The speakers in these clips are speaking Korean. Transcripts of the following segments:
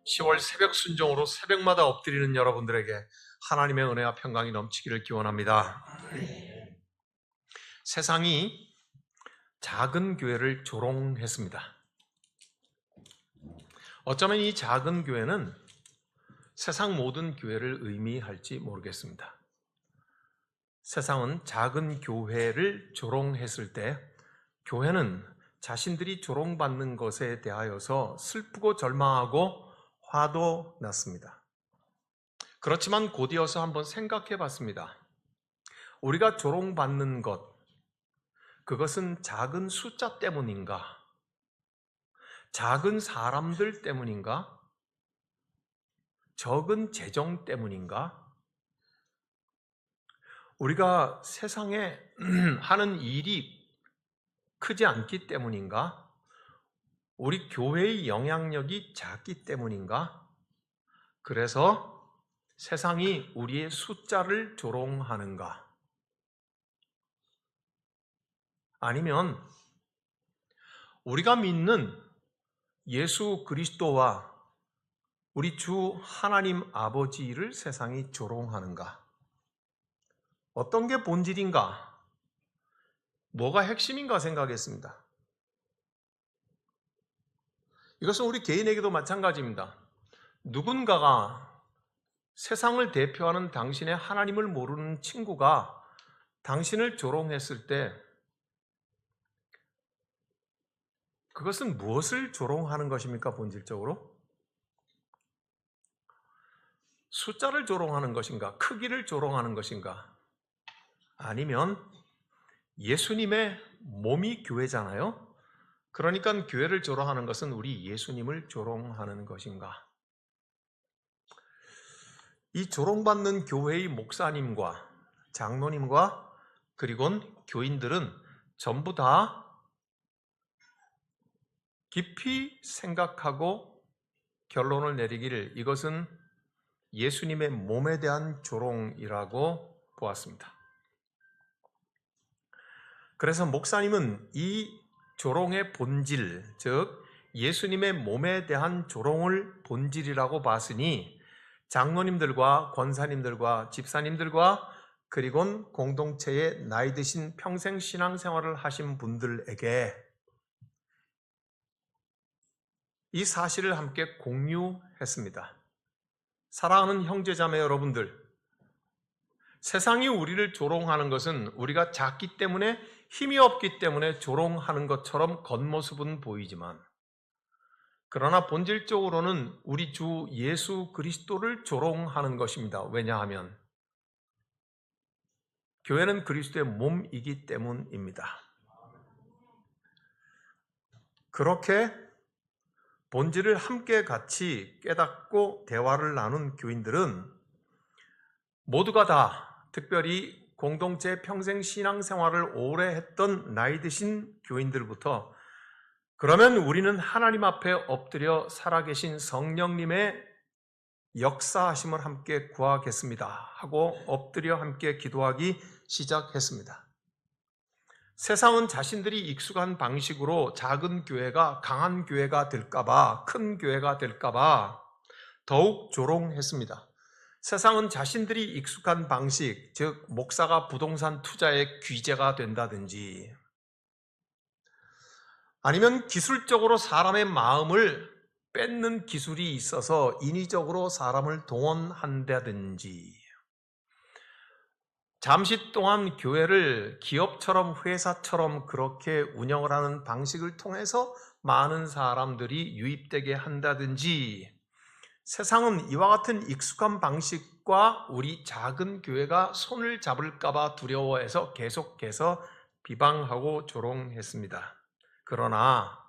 10월 새벽 순종으로 새벽마다 엎드리는 여러분들에게 하나님의 은혜와 평강이 넘치기를 기원합니다. 세상이 작은 교회를 조롱했습니다. 어쩌면 이 작은 교회는 세상 모든 교회를 의미할지 모르겠습니다. 세상은 작은 교회를 조롱했을 때 교회는 자신들이 조롱받는 것에 대하여서 슬프고 절망하고 화도 났습니다. 그렇지만 곧이어서 한번 생각해 봤습니다. 우리가 조롱받는 것, 그것은 작은 숫자 때문인가? 작은 사람들 때문인가? 적은 재정 때문인가? 우리가 세상에 하는 일이 크지 않기 때문인가? 우리 교회의 영향력이 작기 때문인가? 그래서 세상이 우리의 숫자를 조롱하는가? 아니면 우리가 믿는 예수 그리스도와 우리 주 하나님 아버지를 세상이 조롱하는가? 어떤 게 본질인가? 뭐가 핵심인가 생각했습니다. 이것은 우리 개인에게도 마찬가지입니다. 누군가가 세상을 대표하는 당신의 하나님을 모르는 친구가 당신을 조롱했을 때 그것은 무엇을 조롱하는 것입니까? 본질적으로? 숫자를 조롱하는 것인가? 크기를 조롱하는 것인가? 아니면 예수님의 몸이 교회잖아요? 그러니까 교회를 조롱하는 것은 우리 예수님을 조롱하는 것인가? 이 조롱받는 교회의 목사님과 장로님과 그리고 교인들은 전부 다 깊이 생각하고 결론을 내리기를 이것은 예수님의 몸에 대한 조롱이라고 보았습니다. 그래서 목사님은 이 조롱의 본질, 즉 예수님의 몸에 대한 조롱을 본질이라고 봤으니 장로님들과 권사님들과 집사님들과 그리고 공동체에 나이 드신 평생 신앙생활을 하신 분들에게 이 사실을 함께 공유했습니다. 사랑하는 형제자매 여러분들, 세상이 우리를 조롱하는 것은 우리가 작기 때문에 힘이 없기 때문에 조롱하는 것처럼 겉모습은 보이지만 그러나 본질적으로는 우리 주 예수 그리스도를 조롱하는 것입니다. 왜냐하면 교회는 그리스도의 몸이기 때문입니다. 그렇게 본질을 함께 같이 깨닫고 대화를 나눈 교인들은 모두가 다 특별히 공동체 평생 신앙생활을 오래 했던 나이 드신 교인들부터 그러면 우리는 하나님 앞에 엎드려 살아계신 성령님의 역사하심을 함께 구하겠습니다 하고 엎드려 함께 기도하기 시작했습니다. 세상은 자신들이 익숙한 방식으로 작은 교회가 강한 교회가 될까봐 큰 교회가 될까봐 더욱 조롱했습니다. 세상은 자신들이 익숙한 방식, 즉 목사가 부동산 투자에 귀재가 된다든지 아니면 기술적으로 사람의 마음을 뺏는 기술이 있어서 인위적으로 사람을 동원한다든지 잠시 동안 교회를 기업처럼 회사처럼 그렇게 운영을 하는 방식을 통해서 많은 사람들이 유입되게 한다든지 세상은 이와 같은 익숙한 방식과 우리 작은 교회가 손을 잡을까봐 두려워해서 계속해서 비방하고 조롱했습니다. 그러나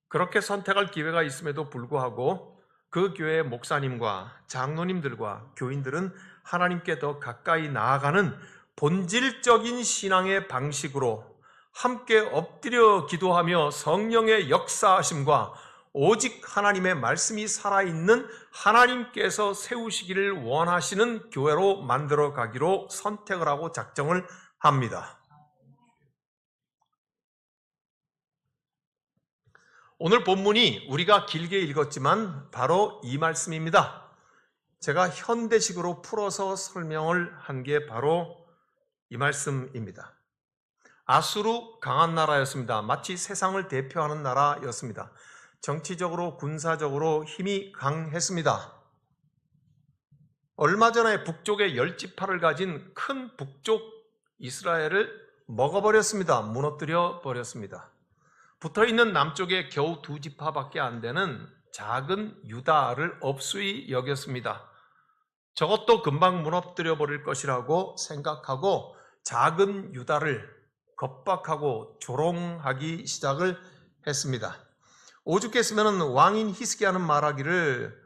그렇게 선택할 기회가 있음에도 불구하고 그 교회의 목사님과 장로님들과 교인들은 하나님께 더 가까이 나아가는 본질적인 신앙의 방식으로 함께 엎드려 기도하며 성령의 역사하심과 오직 하나님의 말씀이 살아있는 하나님께서 세우시기를 원하시는 교회로 만들어 가기로 선택을 하고 작정을 합니다. 오늘 본문이 우리가 길게 읽었지만 바로 이 말씀입니다. 제가 현대식으로 풀어서 설명을 한 게 바로 이 말씀입니다. 아수르 강한 나라였습니다. 마치 세상을 대표하는 나라였습니다. 정치적으로 군사적으로 힘이 강했습니다. 얼마 전에 북쪽에 10지파를 가진 큰 북쪽 이스라엘을 먹어버렸습니다. 무너뜨려 버렸습니다. 붙어있는 남쪽에 겨우 2지파밖에 안 되는 작은 유다를 업수히 여겼습니다. 저것도 금방 무너뜨려 버릴 것이라고 생각하고 작은 유다를 겁박하고 조롱하기 시작을 했습니다. 오죽했으면 왕인 히스기야는 말하기를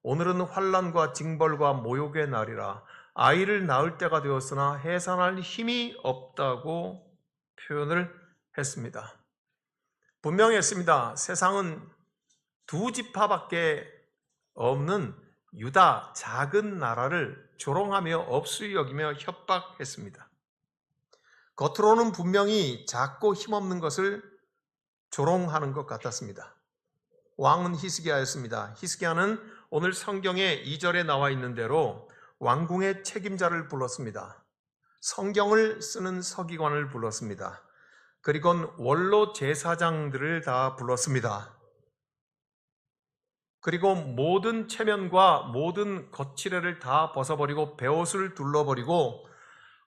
오늘은 환난과 징벌과 모욕의 날이라 아이를 낳을 때가 되었으나 해산할 힘이 없다고 표현을 했습니다. 분명히 했습니다. 세상은 2지파밖에 없는 유다 작은 나라를 조롱하며 업수히 여기며 협박했습니다. 겉으로는 분명히 작고 힘없는 것을 조롱하는 것 같았습니다. 왕은 히스기야였습니다. 히스기야는 오늘 성경에 2절에 나와 있는 대로 왕궁의 책임자를 불렀습니다. 성경을 쓰는 서기관을 불렀습니다. 그리고 원로 제사장들을 다 불렀습니다. 그리고 모든 체면과 모든 거칠애를 다 벗어버리고 베옷을 둘러버리고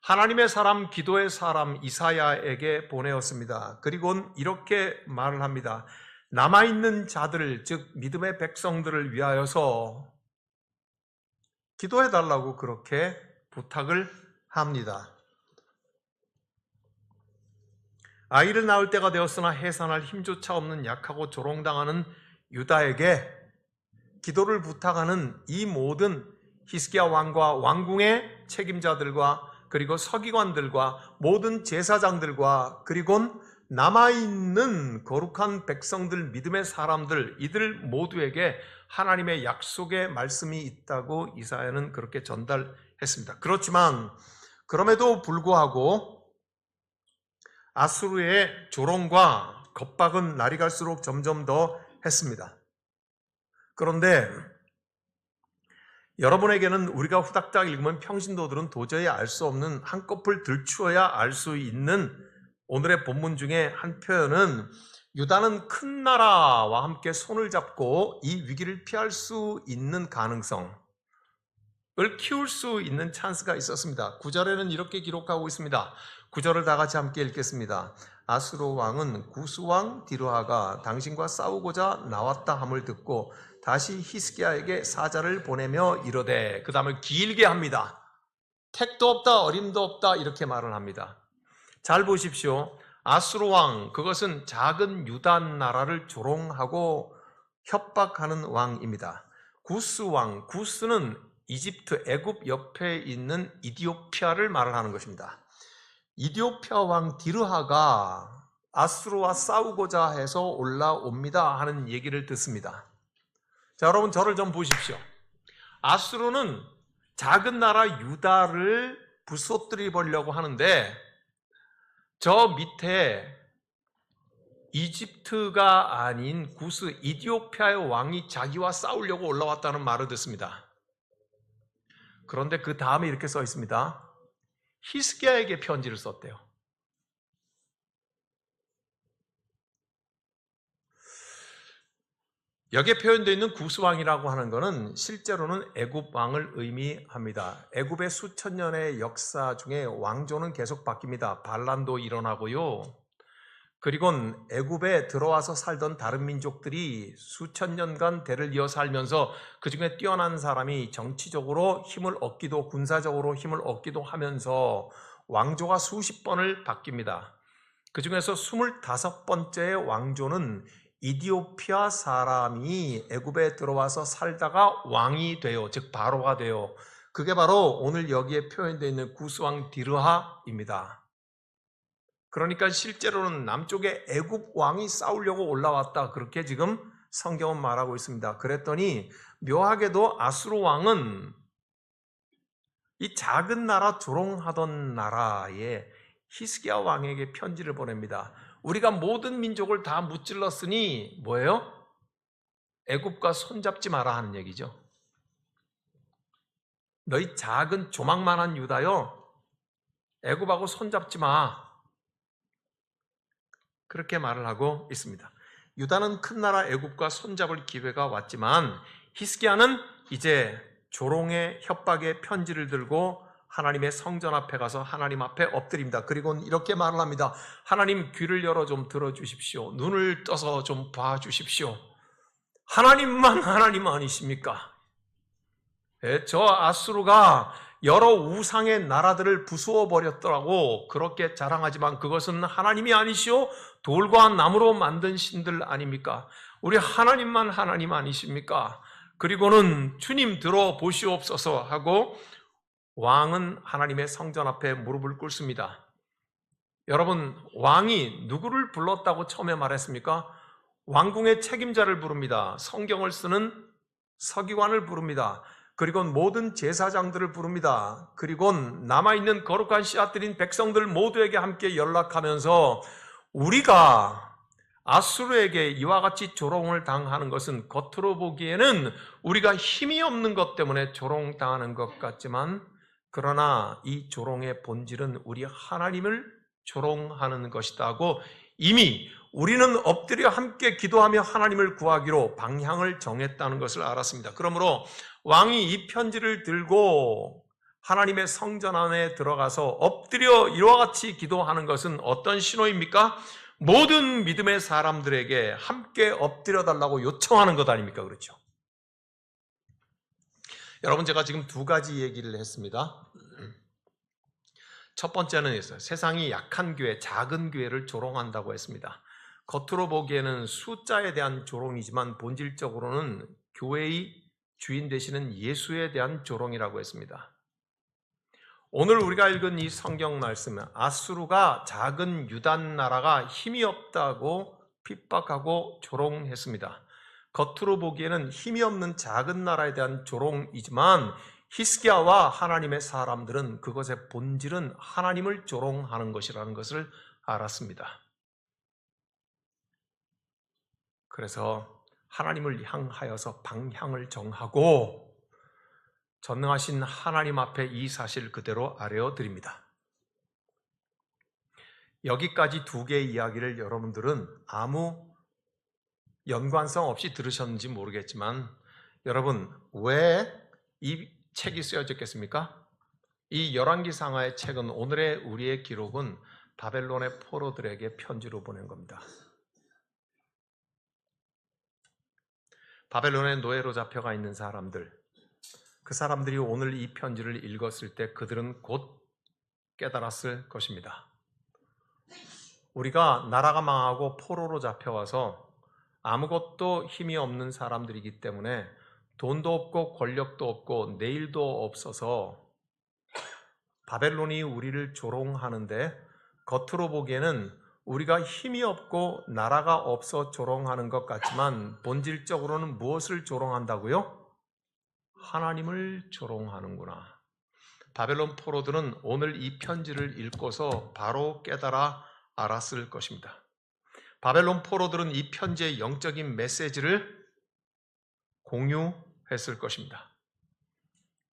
하나님의 사람, 기도의 사람 이사야에게 보내었습니다. 그리고 이렇게 말을 합니다. 남아있는 자들을, 즉 믿음의 백성들을 위하여서 기도해달라고 그렇게 부탁을 합니다. 아이를 낳을 때가 되었으나 해산할 힘조차 없는 약하고 조롱당하는 유다에게 기도를 부탁하는 이 모든 히스기야 왕과 왕궁의 책임자들과 그리고 서기관들과 모든 제사장들과 그리고 남아있는 거룩한 백성들, 믿음의 사람들, 이들 모두에게 하나님의 약속의 말씀이 있다고 이사야는 그렇게 전달했습니다. 그렇지만 그럼에도 불구하고 아수르의 조롱과 겁박은 날이 갈수록 점점 더 했습니다. 그런데 여러분에게는 우리가 후닥닥 읽으면 평신도들은 도저히 알 수 없는 한꺼풀 들추어야 알 수 있는 오늘의 본문 중에 한 표현은 유다는 큰 나라와 함께 손을 잡고 이 위기를 피할 수 있는 가능성을 키울 수 있는 찬스가 있었습니다. 9절에는 이렇게 기록하고 있습니다. 9절을 다 같이 함께 읽겠습니다. 아수르 왕은 구스 왕 디르하가 당신과 싸우고자 나왔다 함을 듣고 다시 히스기야에게 사자를 보내며 이르되, 그 다음을 길게 합니다. 택도 없다, 어림도 없다, 이렇게 말을 합니다. 잘 보십시오. 아수르 왕, 그것은 작은 유다 나라를 조롱하고 협박하는 왕입니다. 구스 왕, 구스는 이집트, 애굽 옆에 있는 이디오피아를 말을 하는 것입니다. 이디오피아 왕 디르하가 아수르와 싸우고자 해서 올라옵니다 하는 얘기를 듣습니다. 자, 여러분 저를 좀 보십시오. 아수르는 작은 나라 유다를 부서뜨려 보려고 하는데 저 밑에 이집트가 아닌 구스 이디오피아의 왕이 자기와 싸우려고 올라왔다는 말을 듣습니다. 그런데 그 다음에 이렇게 써 있습니다. 히스기야에게 편지를 썼대요. 여기에 표현되어 있는 구스왕이라고 하는 것은 실제로는 애굽 왕을 의미합니다. 애굽의 수천 년의 역사 중에 왕조는 계속 바뀝니다. 반란도 일어나고요. 그리고 애굽에 들어와서 살던 다른 민족들이 수천 년간 대를 이어 살면서 그 중에 뛰어난 사람이 정치적으로 힘을 얻기도 군사적으로 힘을 얻기도 하면서 왕조가 수십 번을 바뀝니다. 그 중에서 25번째 왕조는 이디오피아 사람이 애굽에 들어와서 살다가 왕이 돼요. 즉 바로가 돼요. 그게 바로 오늘 여기에 표현되어 있는 구스왕 디르하입니다. 그러니까 실제로는 남쪽에 애굽 왕이 싸우려고 올라왔다, 그렇게 지금 성경은 말하고 있습니다. 그랬더니 묘하게도 아수르 왕은 이 작은 나라 조롱하던 나라에 히스기야 왕에게 편지를 보냅니다. 우리가 모든 민족을 다 무찔렀으니 뭐예요? 애굽과 손잡지 마라 하는 얘기죠. 너희 작은 조망만한 유다요, 애굽하고 손잡지 마. 그렇게 말을 하고 있습니다. 유다는 큰 나라 애굽과 손잡을 기회가 왔지만 히스기야는 이제 조롱의 협박의 편지를 들고 하나님의 성전 앞에 가서 하나님 앞에 엎드립니다. 그리고 이렇게 말을 합니다. 하나님, 귀를 열어 좀 들어주십시오. 눈을 떠서 좀 봐주십시오. 하나님만 하나님 아니십니까? 저 아수르가 여러 우상의 나라들을 부수어 버렸더라고 그렇게 자랑하지만 그것은 하나님이 아니시오, 돌과 나무로 만든 신들 아닙니까? 우리 하나님만 하나님 아니십니까? 그리고는 주님 들어보시옵소서 하고 왕은 하나님의 성전 앞에 무릎을 꿇습니다. 여러분, 왕이 누구를 불렀다고 처음에 말했습니까? 왕궁의 책임자를 부릅니다. 성경을 쓰는 서기관을 부릅니다. 그리고 모든 제사장들을 부릅니다. 그리고 남아있는 거룩한 씨앗들인 백성들 모두에게 함께 연락하면서 우리가 아수르에게 이와 같이 조롱을 당하는 것은 겉으로 보기에는 우리가 힘이 없는 것 때문에 조롱당하는 것 같지만 그러나 이 조롱의 본질은 우리 하나님을 조롱하는 것이다 하고 이미 우리는 엎드려 함께 기도하며 하나님을 구하기로 방향을 정했다는 것을 알았습니다. 그러므로 왕이 이 편지를 들고 하나님의 성전 안에 들어가서 엎드려 이와 같이 기도하는 것은 어떤 신호입니까? 모든 믿음의 사람들에게 함께 엎드려 달라고 요청하는 것 아닙니까? 그렇죠? 여러분, 제가 지금 두 가지 얘기를 했습니다. 첫 번째는 있어요. 세상이 약한 교회, 작은 교회를 조롱한다고 했습니다. 겉으로 보기에는 숫자에 대한 조롱이지만 본질적으로는 교회의 주인 되시는 예수에 대한 조롱이라고 했습니다. 오늘 우리가 읽은 이 성경 말씀은 아수르가 작은 유다 나라가 힘이 없다고 핍박하고 조롱했습니다. 겉으로 보기에는 힘이 없는 작은 나라에 대한 조롱이지만 히스기야와 하나님의 사람들은 그것의 본질은 하나님을 조롱하는 것이라는 것을 알았습니다. 그래서 하나님을 향하여서 방향을 정하고 전능하신 하나님 앞에 이 사실 그대로 아뢰어 드립니다. 여기까지 두 개의 이야기를 여러분들은 아무 연관성 없이 들으셨는지 모르겠지만 여러분, 왜 이 책이 쓰여졌겠습니까? 이 열왕기상하의 책은 오늘의 우리의 기록은 바벨론의 포로들에게 편지로 보낸 겁니다. 바벨론의 노예로 잡혀가 있는 사람들, 그 사람들이 오늘 이 편지를 읽었을 때 그들은 곧 깨달았을 것입니다. 우리가 나라가 망하고 포로로 잡혀와서 아무것도 힘이 없는 사람들이기 때문에 돈도 없고 권력도 없고 내일도 없어서 바벨론이 우리를 조롱하는데 겉으로 보기에는 우리가 힘이 없고 나라가 없어 조롱하는 것 같지만 본질적으로는 무엇을 조롱한다고요? 하나님을 조롱하는구나. 바벨론 포로들은 오늘 이 편지를 읽고서 바로 깨달아 알았을 것입니다. 바벨론 포로들은 이 편지의 영적인 메시지를 공유했을 것입니다.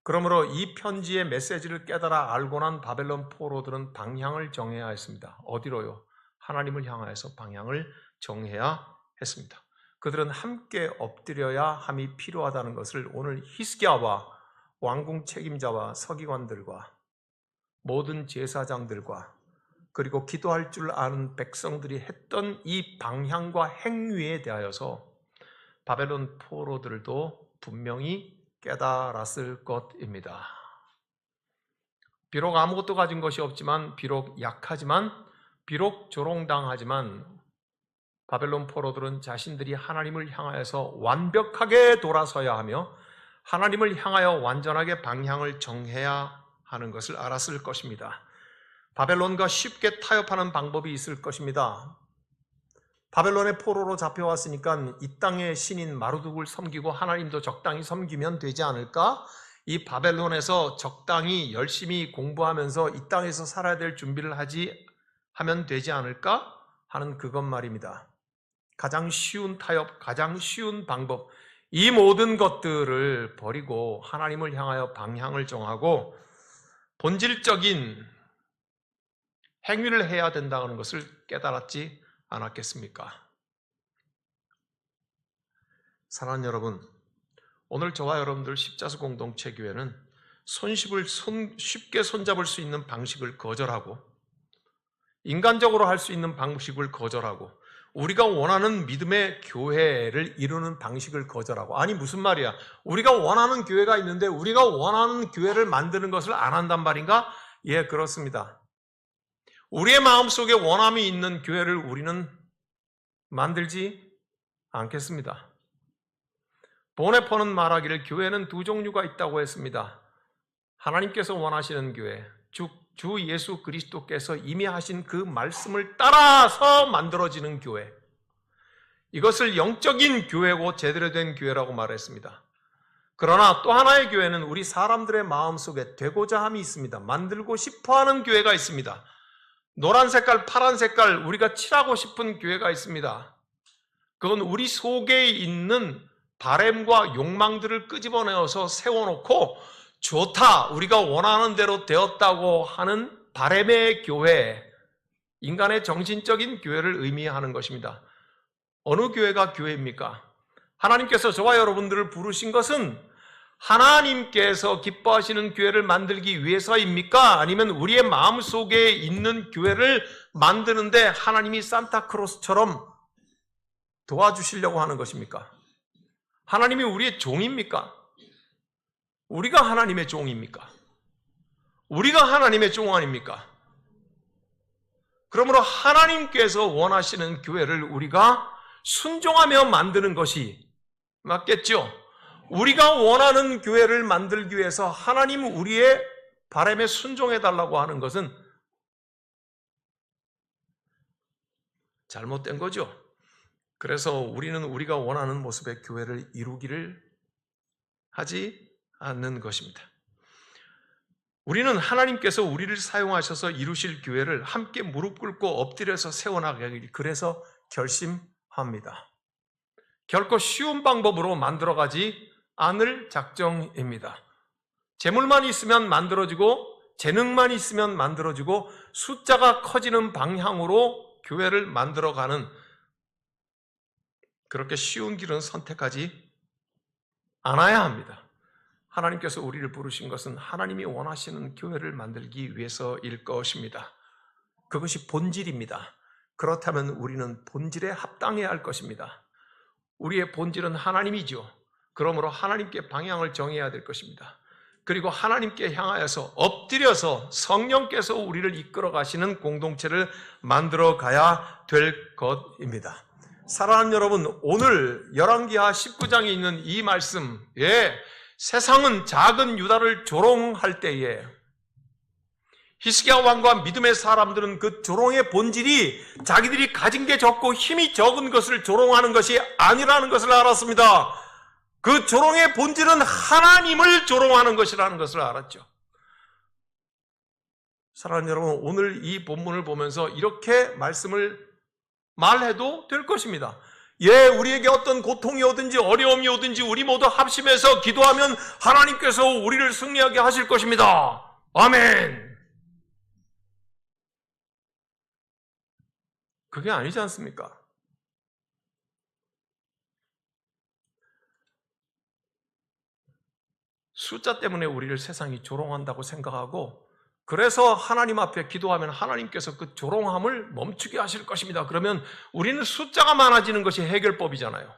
그러므로 이 편지의 메시지를 깨달아 알고 난 바벨론 포로들은 방향을 정해야 했습니다. 어디로요? 하나님을 향하여서 방향을 정해야 했습니다. 그들은 함께 엎드려야 함이 필요하다는 것을 오늘 히스기야와 왕궁 책임자와 서기관들과 모든 제사장들과 그리고 기도할 줄 아는 백성들이 했던 이 방향과 행위에 대하여서 바벨론 포로들도 분명히 깨달았을 것입니다. 비록 아무것도 가진 것이 없지만, 비록 약하지만, 비록 조롱당하지만 바벨론 포로들은 자신들이 하나님을 향하여서 완벽하게 돌아서야 하며 하나님을 향하여 완전하게 방향을 정해야 하는 것을 알았을 것입니다. 바벨론과 쉽게 타협하는 방법이 있을 것입니다. 바벨론의 포로로 잡혀왔으니까 이 땅의 신인 마르둑을 섬기고 하나님도 적당히 섬기면 되지 않을까? 이 바벨론에서 적당히 열심히 공부하면서 이 땅에서 살아야 될 준비를 하면 되지 않을까? 하는 그것 말입니다. 가장 쉬운 타협, 가장 쉬운 방법, 이 모든 것들을 버리고 하나님을 향하여 방향을 정하고 본질적인 행위를 해야 된다는 것을 깨달았지 않았겠습니까? 사랑하는 여러분, 오늘 저와 여러분들 십자수 공동체 교회는 손쉽을 쉽게 손잡을 수 있는 방식을 거절하고 인간적으로 할 수 있는 방식을 거절하고 우리가 원하는 믿음의 교회를 이루는 방식을 거절하고, 아니 무슨 말이야, 우리가 원하는 교회가 있는데 우리가 원하는 교회를 만드는 것을 안 한단 말인가? 예, 그렇습니다. 우리의 마음속에 원함이 있는 교회를 우리는 만들지 않겠습니다. 보네퍼는 말하기를 교회는 두 종류가 있다고 했습니다. 하나님께서 원하시는 교회, 주 예수 그리스도께서 이미 하신 그 말씀을 따라서 만들어지는 교회, 이것을 영적인 교회고 제대로 된 교회라고 말했습니다. 그러나 또 하나의 교회는 우리 사람들의 마음속에 되고자 함이 있습니다. 만들고 싶어하는 교회가 있습니다. 노란 색깔, 파란 색깔 우리가 칠하고 싶은 교회가 있습니다. 그건 우리 속에 있는 바램과 욕망들을 끄집어내어서 세워놓고 좋다, 우리가 원하는 대로 되었다고 하는 바램의 교회, 인간의 정신적인 교회를 의미하는 것입니다. 어느 교회가 교회입니까? 하나님께서 저와 여러분들을 부르신 것은 하나님께서 기뻐하시는 교회를 만들기 위해서입니까? 아니면 우리의 마음속에 있는 교회를 만드는데 하나님이 산타크로스처럼 도와주시려고 하는 것입니까? 하나님이 우리의 종입니까? 우리가 하나님의 종입니까? 우리가 하나님의 종 아닙니까? 그러므로 하나님께서 원하시는 교회를 우리가 순종하며 만드는 것이 맞겠죠? 우리가 원하는 교회를 만들기 위해서 하나님 우리의 바람에 순종해달라고 하는 것은 잘못된 거죠. 그래서 우리는 우리가 원하는 모습의 교회를 이루기를 하지 않는 것입니다. 우리는 하나님께서 우리를 사용하셔서 이루실 교회를 함께 무릎 꿇고 엎드려서 세워나가기를 그래서 결심합니다. 결코 쉬운 방법으로 만들어가지 않을 작정입니다. 재물만 있으면 만들어지고 재능만 있으면 만들어지고 숫자가 커지는 방향으로 교회를 만들어가는 그렇게 쉬운 길은 선택하지 않아야 합니다. 하나님께서 우리를 부르신 것은 하나님이 원하시는 교회를 만들기 위해서일 것입니다. 그것이 본질입니다. 그렇다면 우리는 본질에 합당해야 할 것입니다. 우리의 본질은 하나님이죠. 그러므로 하나님께 방향을 정해야 될 것입니다. 그리고 하나님께 향하여서 엎드려서 성령께서 우리를 이끌어 가시는 공동체를 만들어 가야 될 것입니다. 사랑하는 여러분, 오늘 열왕기하 19장에 있는 이 말씀, 세상은 작은 유다를 조롱할 때에 히스기야 왕과 믿음의 사람들은 그 조롱의 본질이 자기들이 가진 게 적고 힘이 적은 것을 조롱하는 것이 아니라는 것을 알았습니다. 그 조롱의 본질은 하나님을 조롱하는 것이라는 것을 알았죠. 사랑하는 여러분, 오늘 이 본문을 보면서 이렇게 말씀을 말해도 될 것입니다. 우리에게 어떤 고통이 오든지 어려움이 오든지 우리 모두 합심해서 기도하면 하나님께서 우리를 승리하게 하실 것입니다. 아멘. 그게 아니지 않습니까? 숫자 때문에 우리를 세상이 조롱한다고 생각하고 그래서 하나님 앞에 기도하면 하나님께서 그 조롱함을 멈추게 하실 것입니다. 그러면 우리는 숫자가 많아지는 것이 해결법이잖아요.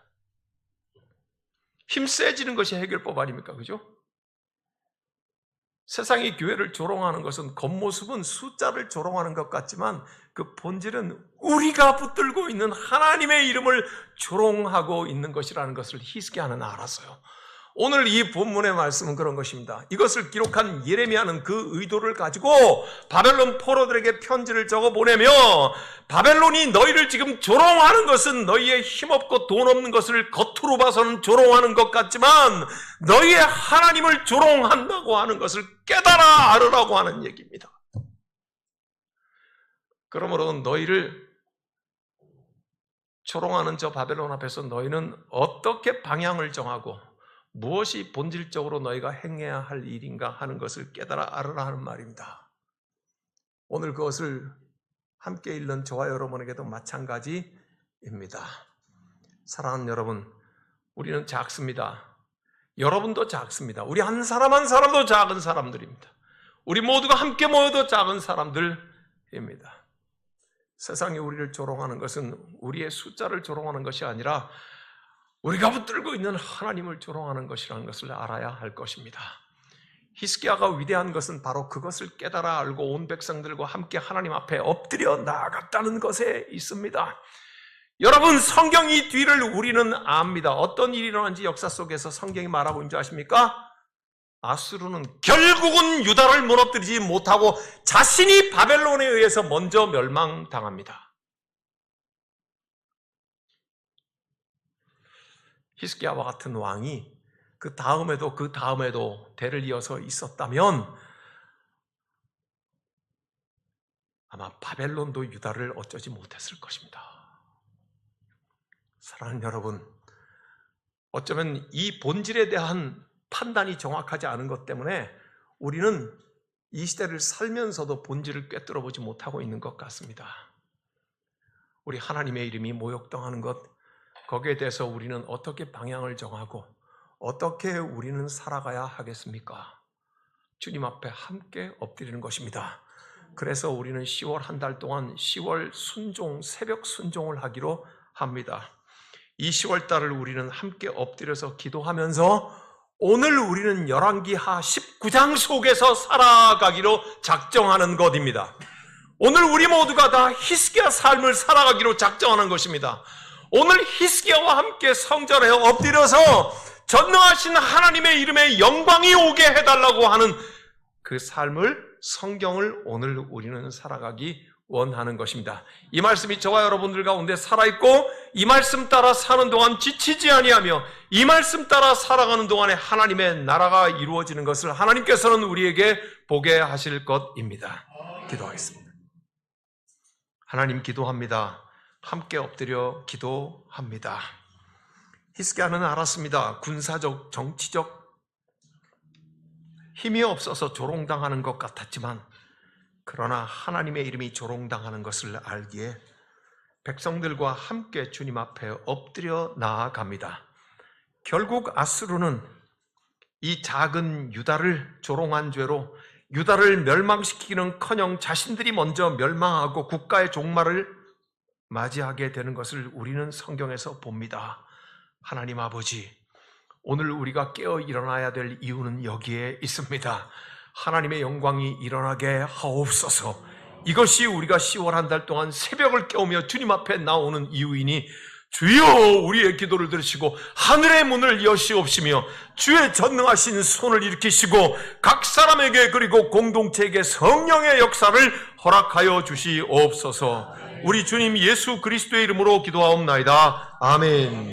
힘 세지는 것이 해결법 아닙니까? 그죠? 세상이 교회를 조롱하는 것은 겉모습은 숫자를 조롱하는 것 같지만 그 본질은 우리가 붙들고 있는 하나님의 이름을 조롱하고 있는 것이라는 것을 히스기야는 알았어요. 오늘 이 본문의 말씀은 그런 것입니다. 이것을 기록한 예레미야는 그 의도를 가지고 바벨론 포로들에게 편지를 적어 보내며 바벨론이 너희를 지금 조롱하는 것은 너희의 힘없고 돈 없는 것을 겉으로 봐서는 조롱하는 것 같지만 너희의 하나님을 조롱한다고 하는 것을 깨달아 알으라고 하는 얘기입니다. 그러므로 너희를 조롱하는 저 바벨론 앞에서 너희는 어떻게 방향을 정하고 무엇이 본질적으로 너희가 행해야 할 일인가 하는 것을 깨달아 알으라 하는 말입니다. 오늘 그것을 함께 읽는 저와 여러분에게도 마찬가지입니다. 사랑하는 여러분, 우리는 작습니다. 여러분도 작습니다. 우리 한 사람 한 사람도 작은 사람들입니다. 우리 모두가 함께 모여도 작은 사람들입니다. 세상이 우리를 조롱하는 것은 우리의 숫자를 조롱하는 것이 아니라 우리가 붙들고 있는 하나님을 조롱하는 것이라는 것을 알아야 할 것입니다. 히스기야가 위대한 것은 바로 그것을 깨달아 알고 온 백성들과 함께 하나님 앞에 엎드려 나아갔다는 것에 있습니다. 여러분, 성경 이 뒤를 우리는 압니다. 어떤 일이 일어난지 역사 속에서 성경이 말하고 있는 줄 아십니까? 아수르는 결국은 유다를 무너뜨리지 못하고 자신이 바벨론에 의해서 먼저 멸망당합니다. 히스기야와 같은 왕이 그 다음에도 대를 이어서 있었다면 아마 바벨론도 유다를 어쩌지 못했을 것입니다. 사랑하는 여러분, 어쩌면 이 본질에 대한 판단이 정확하지 않은 것 때문에 우리는 이 시대를 살면서도 본질을 꿰뚫어 보지 못하고 있는 것 같습니다. 우리 하나님의 이름이 모욕당하는 것, 거기에 대해서 우리는 어떻게 방향을 정하고 어떻게 우리는 살아가야 하겠습니까? 주님 앞에 함께 엎드리는 것입니다. 그래서 우리는 10월 한 달 동안 10월 순종, 새벽 순종을 하기로 합니다. 이 10월 달을 우리는 함께 엎드려서 기도하면서 오늘 우리는 열왕기하 19장 속에서 살아가기로 작정하는 것입니다. 오늘 우리 모두가 다 히스기야 삶을 살아가기로 작정하는 것입니다. 오늘 히스기야와 함께 성전에 엎드려서 전능하신 하나님의 이름에 영광이 오게 해달라고 하는 그 삶을, 성경을 오늘 우리는 살아가기 원하는 것입니다. 이 말씀이 저와 여러분들 가운데 살아있고 이 말씀 따라 사는 동안 지치지 아니하며 이 말씀 따라 살아가는 동안에 하나님의 나라가 이루어지는 것을 하나님께서는 우리에게 보게 하실 것입니다. 기도하겠습니다. 하나님, 기도합니다. 함께 엎드려 기도합니다. 히스기야는 알았습니다. 군사적, 정치적 힘이 없어서 조롱당하는 것 같았지만 그러나 하나님의 이름이 조롱당하는 것을 알기에 백성들과 함께 주님 앞에 엎드려 나아갑니다. 결국 아수르는 이 작은 유다를 조롱한 죄로 유다를 멸망시키기는커녕 자신들이 먼저 멸망하고 국가의 종말을 맞이하게 되는 것을 우리는 성경에서 봅니다. 하나님 아버지, 오늘 우리가 깨어 일어나야 될 이유는 여기에 있습니다. 하나님의 영광이 일어나게 하옵소서. 이것이 우리가 10월 한 달 동안 새벽을 깨우며 주님 앞에 나오는 이유이니 주여 우리의 기도를 들으시고 하늘의 문을 여시옵시며 주의 전능하신 손을 일으키시고 각 사람에게 그리고 공동체에게 성령의 역사를 허락하여 주시옵소서. 우리 주님 예수 그리스도의 이름으로 기도하옵나이다. 아멘.